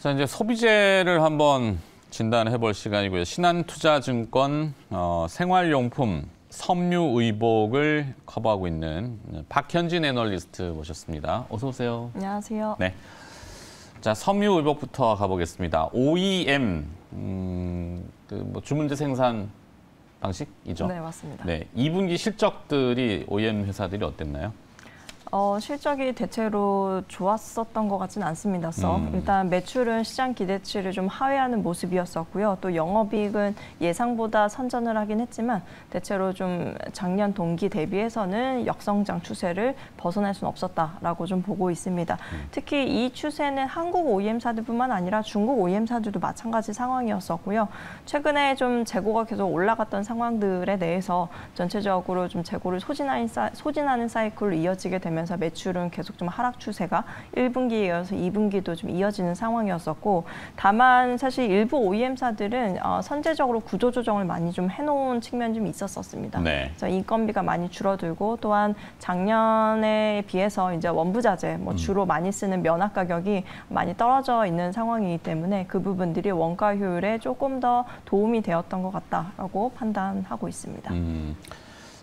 자, 이제 소비재를 한번 진단해 볼 시간이고요. 신한투자증권 생활용품 섬유의복을 커버하고 있는 박현진 애널리스트 모셨습니다. 어서 오세요. 안녕하세요. 네. 자, 섬유의복부터 가보겠습니다. OEM, 주문제 생산 방식이죠? 네, 맞습니다. 네, 2분기 실적들이 OEM 회사들이 어땠나요? 실적이 대체로 좋았었던 것 같지는 않습니다. 일단 매출은 시장 기대치를 좀 하회하는 모습이었었고요. 또 영업이익은 예상보다 선전을 하긴 했지만 대체로 좀 작년 동기 대비해서는 역성장 추세를 벗어날 수는 없었다라고 좀 보고 있습니다. 특히 이 추세는 한국 OEM사들뿐만 아니라 중국 OEM사들도 마찬가지 상황이었었고요. 최근에 좀 재고가 계속 올라갔던 상황들에 대해서 전체적으로 좀 재고를 소진하는 사이클로 이어지게 되면서 매출은 계속 좀 하락 추세가 1분기에 이어서 2분기도 좀 이어지는 상황이었었고, 다만 사실 일부 OEM사들은 선제적으로 구조조정을 많이 좀 해놓은 측면이 좀 있었습니다. 네. 그래서 인건비가 많이 줄어들고 또한 작년에 비해서 이제 원부자재, 주로 많이 쓰는 면화 가격이 많이 떨어져 있는 상황이기 때문에 그 부분들이 원가 효율에 조금 더 도움이 되었던 것 같다라고 판단하고 있습니다.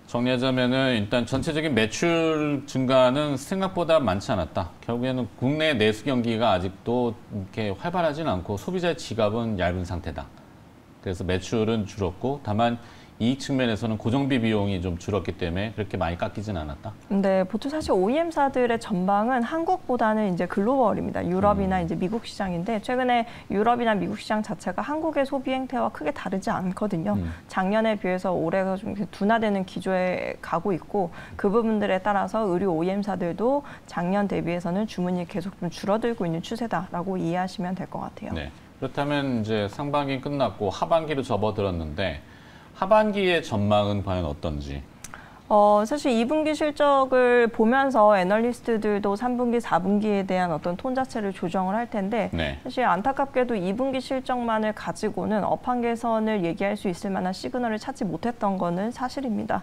정리하자면은 일단 전체적인 매출 증가는 생각보다 많지 않았다. 결국에는 국내 내수 경기가 아직도 이렇게 활발하지는 않고 소비자의 지갑은 얇은 상태다. 그래서 매출은 줄었고 다만 이익 측면에서는 고정비 비용이 좀 줄었기 때문에 그렇게 많이 깎이지는 않았다. 네, 보통 사실 OEM사들의 전망은 한국보다는 이제 글로벌입니다. 유럽이나 이제 미국 시장인데 최근에 유럽이나 미국 시장 자체가 한국의 소비 행태와 크게 다르지 않거든요. 작년에 비해서 올해가 좀 둔화되는 기조에 가고 있고 그 부분들에 따라서 의류 OEM사들도 작년 대비해서는 주문이 계속 좀 줄어들고 있는 추세다라고 이해하시면 될 것 같아요. 네, 그렇다면 이제 상반기 끝났고 하반기로 접어들었는데 하반기의 전망은 과연 어떤지? 사실 2분기 실적을 보면서 애널리스트들도 3분기, 4분기에 대한 어떤 톤 자체를 조정을 할 텐데 네. 사실 안타깝게도 2분기 실적만을 가지고는 업황 개선을 얘기할 수 있을 만한 시그널을 찾지 못했던 거는 사실입니다.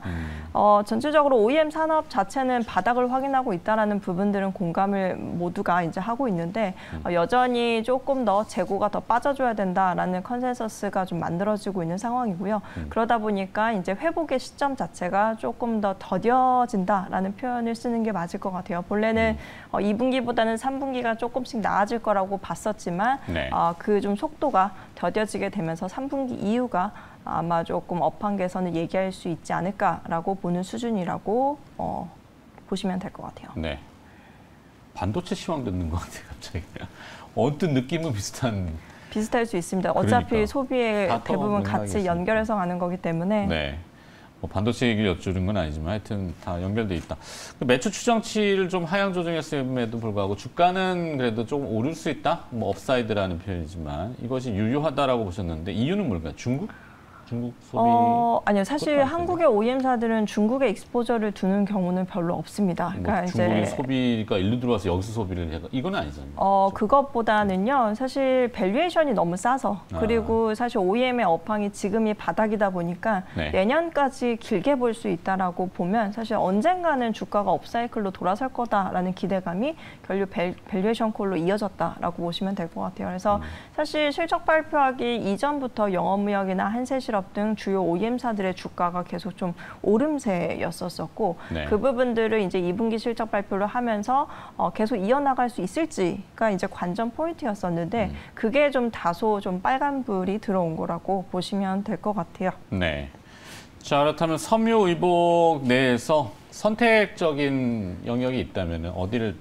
전체적으로 OEM 산업 자체는 바닥을 확인하고 있다라는 부분들은 공감을 모두가 이제 하고 있는데 여전히 조금 더 재고가 더 빠져줘야 된다라는 컨센서스가 좀 만들어지고 있는 상황이고요. 그러다 보니까 이제 회복의 시점 자체가 조금 더 더뎌진다라는 표현을 쓰는 게 맞을 것 같아요. 본래는 2분기보다는 3분기가 조금씩 나아질 거라고 봤었지만 네. 그 좀 속도가 더뎌지게 되면서 3분기 이후가 아마 조금 업황 개선을 얘기할 수 있지 않을까라고 보는 수준이라고 보시면 될 것 같아요. 네. 반도체 시황 듣는 것 같아요, 갑자기. 언뜻 느낌은 비슷할 수 있습니다. 어차피 그러니까. 소비에 대부분 같이 연결해서 가는 거기 때문에. 네. 반도체 얘기를 여쭈는 건 아니지만 하여튼 다 연결돼 있다. 매출 추정치를 좀 하향 조정했음에도 불구하고 주가는 그래도 조금 오를 수 있다? 업사이드라는 표현이지만 이것이 유효하다라고 보셨는데 이유는 뭘까요? 중국 소비? 아니요. 사실 한국의 OEM사들은 중국에 익스포저를 두는 경우는 별로 없습니다. 그러니까 중국의 이제 소비가 일로 들어와서 여기서 소비를 해가 이건 아니잖아요. 그것보다는요. 사실 밸류에이션이 너무 싸서 그리고 사실 OEM의 업황이 지금이 바닥이다 보니까 네. 내년까지 길게 볼 수 있다라고 보면 사실 언젠가는 주가가 업사이클로 돌아설 거다라는 기대감이 결국 밸류에이션 콜로 이어졌다라고 보시면 될 것 같아요. 그래서 사실 실적 발표하기 이전부터 영업무역이나 한세실업 등 주요 OEM사들의 주가가 계속 좀 오름세였었고 네. 그 부분들을 이제 2분기 실적 발표를 하면서 계속 이어나갈 수 있을지가 이제 관전 포인트였었는데 그게 좀 다소 좀 빨간불이 들어온 거라고 보시면 될 것 같아요. 네. 자, 그렇다면 섬유의복 내에서 선택적인 영역이 있다면 어디를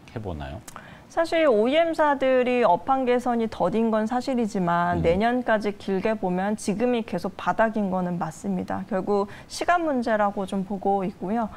픽해보나요? 사실 OEM사들이 업황 개선이 더딘 건 사실이지만 내년까지 길게 보면 지금이 계속 바닥인 거는 맞습니다. 결국 시간 문제라고 좀 보고 있고요.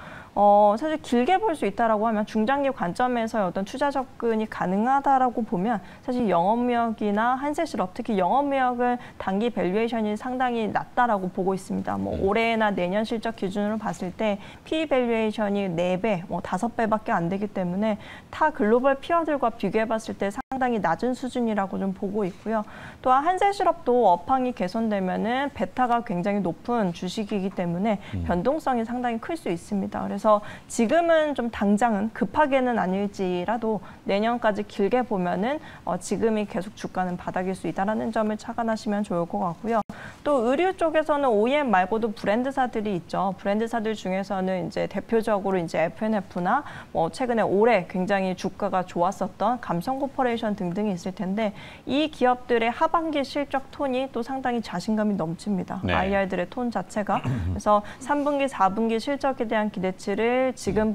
사실 길게 볼 수 있다라고 하면 중장기 관점에서 어떤 투자 접근이 가능하다라고 보면 사실 영업무역이나 한세실업, 특히 영업무역은 단기 밸류에이션이 상당히 낮다라고 보고 있습니다. 올해나 내년 실적 기준으로 봤을 때 PE 밸류에이션이 4배, 5배밖에 안 되기 때문에 타 글로벌 피어들과 시절과 비교해봤을 때 상당히 낮은 수준이라고 좀 보고 있고요. 또한 한세실업도 업황이 개선되면은 베타가 굉장히 높은 주식이기 때문에 변동성이 상당히 클 수 있습니다. 그래서 지금은 좀 당장은 급하게는 아닐지라도 내년까지 길게 보면은 지금이 계속 주가는 바닥일 수 있다라는 점을 착안하시면 좋을 것 같고요. 또 의류 쪽에서는 OEM 말고도 브랜드사들이 있죠. 브랜드사들 중에서는 이제 대표적으로 이제 F&F나 뭐 최근에 올해 굉장히 주가가 좋았었던 감성코퍼레이션 등등이 있을 텐데 이 기업들의 하반기 실적 톤이 또 상당히 자신감이 넘칩니다. 네. IR들의 톤 자체가. 그래서 3분기, 4분기 실적에 대한 기대치를 지금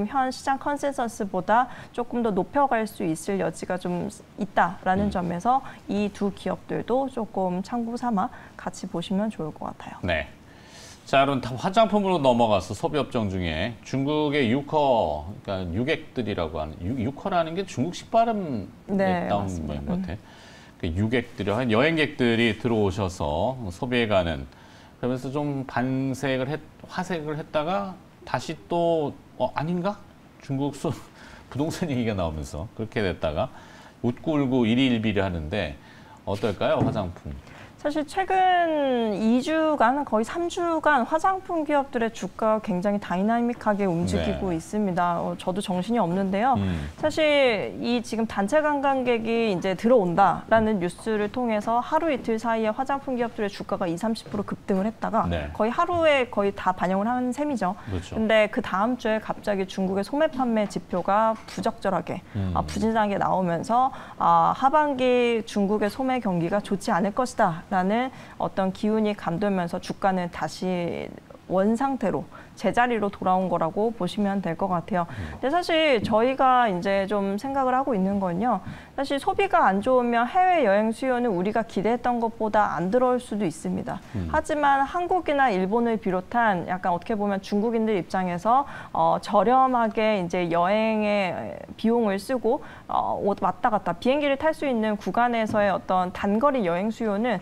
현 시장 컨센서스보다 조금 더 높여갈 수 있을 여지가 좀 있다라는 점에서 이 두 기업들도 조금 참고 삼아 같이 보시면 좋을 것 같아요. 네. 자, 그럼 화장품으로 넘어가서 소비업종 중에 중국의 유커, 그러니까 유객들이라고 하는, 유커라는 게 중국식 발음에 네, 따온 맞습니다. 모양 같아. 그 유객들이, 여행객들이 들어오셔서 소비에 가는, 그러면서 좀 화색을 했다가 다시 또, 아닌가? 중국 부동산 얘기가 나오면서 그렇게 됐다가 웃고 울고 일희일비를 하는데 어떨까요, 화장품? 사실 최근 2주간, 거의 3주간 화장품 기업들의 주가가 굉장히 다이나믹하게 움직이고 네. 있습니다. 저도 정신이 없는데요. 사실 이 지금 단체 관광객이 이제 들어온다라는 뉴스를 통해서 하루 이틀 사이에 화장품 기업들의 주가가 20-30% 급등을 했다가 네. 거의 하루에 거의 다 반영을 한 셈이죠. 그렇죠. 근데 그 다음 주에 갑자기 중국의 소매 판매 지표가 부적절하게 부진하게 나오면서 하반기 중국의 소매 경기가 좋지 않을 것이다. 라는 어떤 기운이 감돌면서 주가는 다시 원상태로 제자리로 돌아온 거라고 보시면 될 것 같아요. 근데 사실 저희가 이제 좀 생각을 하고 있는 건요. 사실 소비가 안 좋으면 해외여행 수요는 우리가 기대했던 것보다 안 들어올 수도 있습니다. 하지만 한국이나 일본을 비롯한 약간 어떻게 보면 중국인들 입장에서 저렴하게 이제 여행에 비용을 쓰고 왔다 갔다 비행기를 탈 수 있는 구간에서의 어떤 단거리 여행 수요는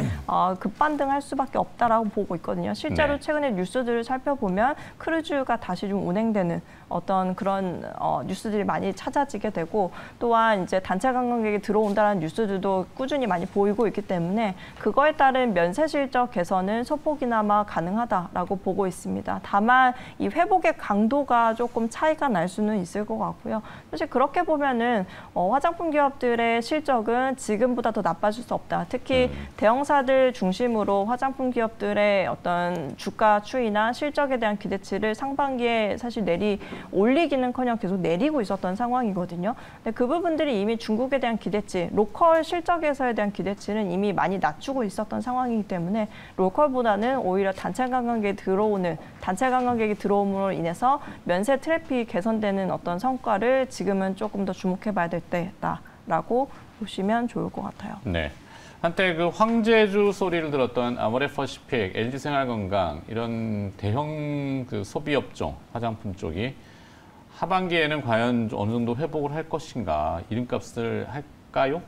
급반등할 수밖에 없다라고 보고 있거든요. 실제로 네. 최근에 뉴스들을 살펴보면 크루즈가 다시 좀 운행되는 어떤 그런 뉴스들이 많이 찾아지게 되고 또한 이제 단체 관광객이 들어온다는 뉴스들도 꾸준히 많이 보이고 있기 때문에 그거에 따른 면세 실적 개선은 소폭이나마 가능하다라고 보고 있습니다. 다만 이 회복의 강도가 조금 차이가 날 수는 있을 것 같고요. 사실 그렇게 보면은 화장품 기업들의 실적은 지금보다 더 나빠질 수 없다. 특히 대형사들 중심으로 화장품 기업들의 어떤 주가 추이나 실적에 대한 기대치를 상반기에 사실 올리기는커녕 계속 내리고 있었던 상황이거든요. 근데 그 부분들이 이미 중국에 대한 기대치, 로컬 실적에서에 대한 기대치는 이미 많이 낮추고 있었던 상황이기 때문에 로컬보다는 오히려 단체 관광객이 들어옴으로 인해서 면세 트래픽이 개선되는 어떤 성과를 지금은 조금 더 주목해봐야 될 때다라고 보시면 좋을 것 같아요. 네. 한때 그 황제주 소리를 들었던 아모레퍼시픽, LG생활건강 이런 대형 그 소비업종, 화장품 쪽이 하반기에는 과연 어느 정도 회복을 할 것인가, 이름값을 할까요?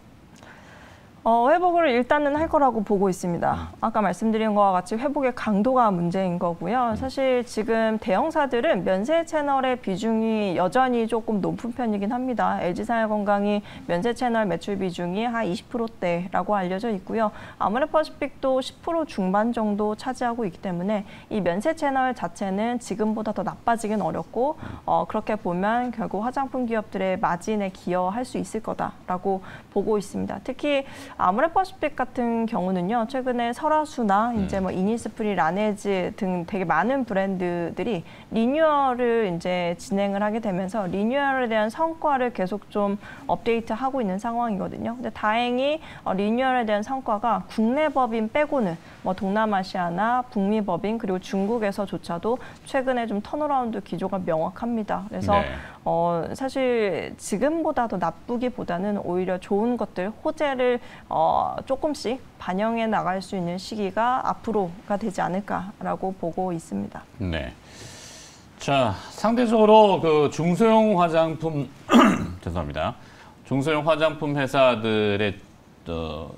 회복을 일단은 할 거라고 보고 있습니다. 아까 말씀드린 것과 같이 회복의 강도가 문제인 거고요. 사실 지금 대형사들은 면세 채널의 비중이 여전히 조금 높은 편이긴 합니다. LG생활건강이 면세 채널 매출 비중이 한 20%대라고 알려져 있고요. 아모레퍼시픽도 10% 중반 정도 차지하고 있기 때문에 이 면세 채널 자체는 지금보다 더 나빠지긴 어렵고 그렇게 보면 결국 화장품 기업들의 마진에 기여할 수 있을 거다라고 보고 있습니다. 특히 아모레퍼시픽 같은 경우는요, 최근에 설화수나 이제 뭐 이니스프리, 라네즈 등 되게 많은 브랜드들이 리뉴얼을 이제 진행을 하게 되면서 리뉴얼에 대한 성과를 계속 좀 업데이트하고 있는 상황이거든요. 근데 다행히 리뉴얼에 대한 성과가 국내 법인 빼고는 뭐 동남아시아나 북미 법인 그리고 중국에서조차도 최근에 좀 턴어라운드 기조가 명확합니다. 그래서 네. 사실 지금보다 더 나쁘기보다는 오히려 좋은 것들, 호재를 조금씩 반영해 나갈 수 있는 시기가 앞으로가 되지 않을까라고 보고 있습니다. 네. 자, 상대적으로 그 중소형 화장품 죄송합니다. 중소형 화장품 회사들의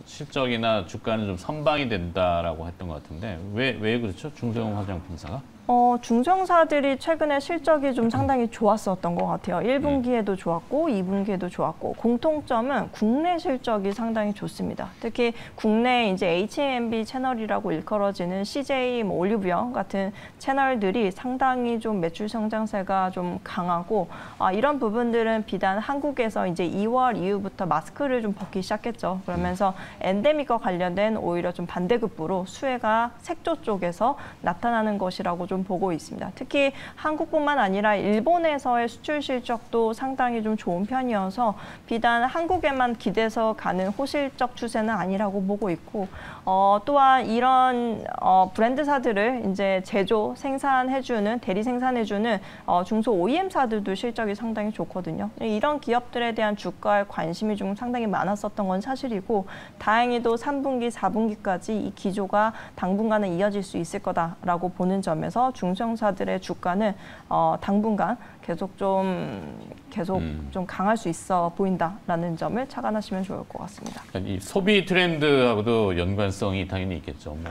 실적이나 주가는 좀 선방이 된다라고 했던 것 같은데 왜 그렇죠? 중소형 화장품 회사가? 중소형사들이 최근에 실적이 좀 상당히 좋았었던 것 같아요. 1분기에도 좋았고 2분기에도 좋았고 공통점은 국내 실적이 상당히 좋습니다. 특히 국내 이제 H&B 채널이라고 일컬어지는 CJ, 올리브영 같은 채널들이 상당히 좀 매출 성장세가 좀 강하고 이런 부분들은 비단 한국에서 이제 2월 이후부터 마스크를 좀 벗기 시작했죠. 그러면서 엔데믹과 관련된 오히려 좀 반대급부로 수혜가 색조 쪽에서 나타나는 것이라고 좀 보고 있습니다. 특히 한국뿐만 아니라 일본에서의 수출 실적도 상당히 좀 좋은 편이어서 비단 한국에만 기대서 가는 호실적 추세는 아니라고 보고 있고 또한 이런 브랜드사들을 이제 제조, 생산해주는 대리 생산해주는 중소 OEM사들도 실적이 상당히 좋거든요. 이런 기업들에 대한 주가에 관심이 좀 상당히 많았었던 건 사실이고 다행히도 3분기, 4분기까지 이 기조가 당분간은 이어질 수 있을 거다라고 보는 점에서 중소형사들의 주가는 당분간 계속 좀 강할 수 있어 보인다라는 점을 착안하시면 좋을 것 같습니다. 그러니까 이 소비 트렌드하고도 연관성이 당연히 있겠죠. 뭐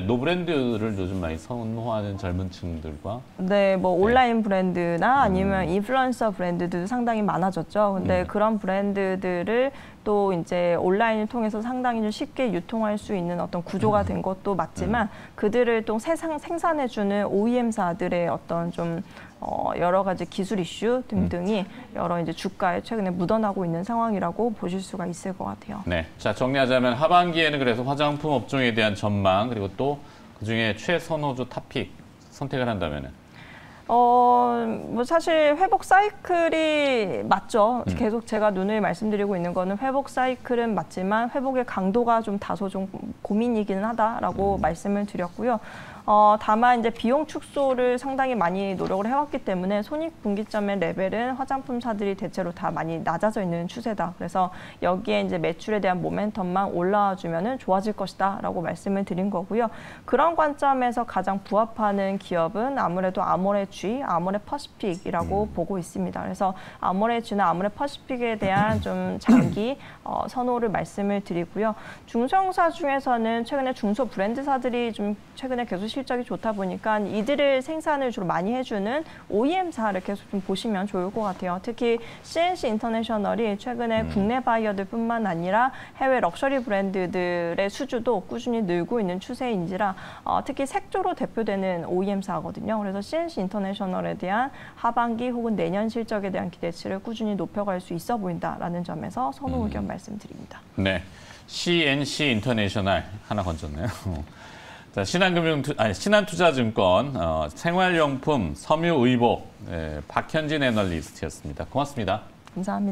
노브랜드를 요즘 많이 선호하는 젊은 층들과 네, 뭐 온라인 브랜드나 아니면 인플루언서 브랜드들도 상당히 많아졌죠. 근데 그런 브랜드들을 또 이제 온라인을 통해서 상당히 좀 쉽게 유통할 수 있는 어떤 구조가 된 것도 맞지만 그들을 또 생산해주는 OEM사들의 어떤 좀 여러 가지 기술 이슈 등등이 여러 이제 주가에 최근에 묻어나고 있는 상황이라고 보실 수가 있을 것 같아요. 네, 자 정리하자면 하반기에는 그래서 화장품 업종에 대한 전망 그리고 또 그중에 최선호주 탑픽 선택을 한다면은. 뭐 사실 회복 사이클이 맞죠. 계속 제가 누누이 말씀드리고 있는 거는 회복 사이클은 맞지만 회복의 강도가 좀 다소 좀 고민이기는 하다라고 말씀을 드렸고요. 다만 이제 비용 축소를 상당히 많이 노력을 해왔기 때문에 손익분기점의 레벨은 화장품사들이 대체로 다 많이 낮아져 있는 추세다. 그래서 여기에 이제 매출에 대한 모멘텀만 올라와주면은 좋아질 것이다라고 말씀을 드린 거고요. 그런 관점에서 가장 부합하는 기업은 아무래도 아모레G, 아모레퍼시픽이라고 보고 있습니다. 그래서 아모레G나 아모레퍼시픽에 대한 좀 장기 선호를 말씀을 드리고요. 중소형사 중에서는 최근에 중소 브랜드사들이 좀 최근에 계속 실적이 좋다 보니까 이들을 생산을 주로 많이 해주는 OEM사를 계속 좀 보시면 좋을 것 같아요. 특히 CNC 인터내셔널이 최근에 국내 바이어들뿐만 아니라 해외 럭셔리 브랜드들의 수주도 꾸준히 늘고 있는 추세인지라 특히 색조로 대표되는 OEM사거든요. 그래서 CNC 인터내셔널에 대한 하반기 혹은 내년 실적에 대한 기대치를 꾸준히 높여갈 수 있어 보인다라는 점에서 선호 의견 말씀드립니다. 네, CNC 인터내셔널 하나 건졌네요. 자, 신한투자증권 생활용품 섬유의복 박현진 애널리스트였습니다. 고맙습니다. 감사합니다.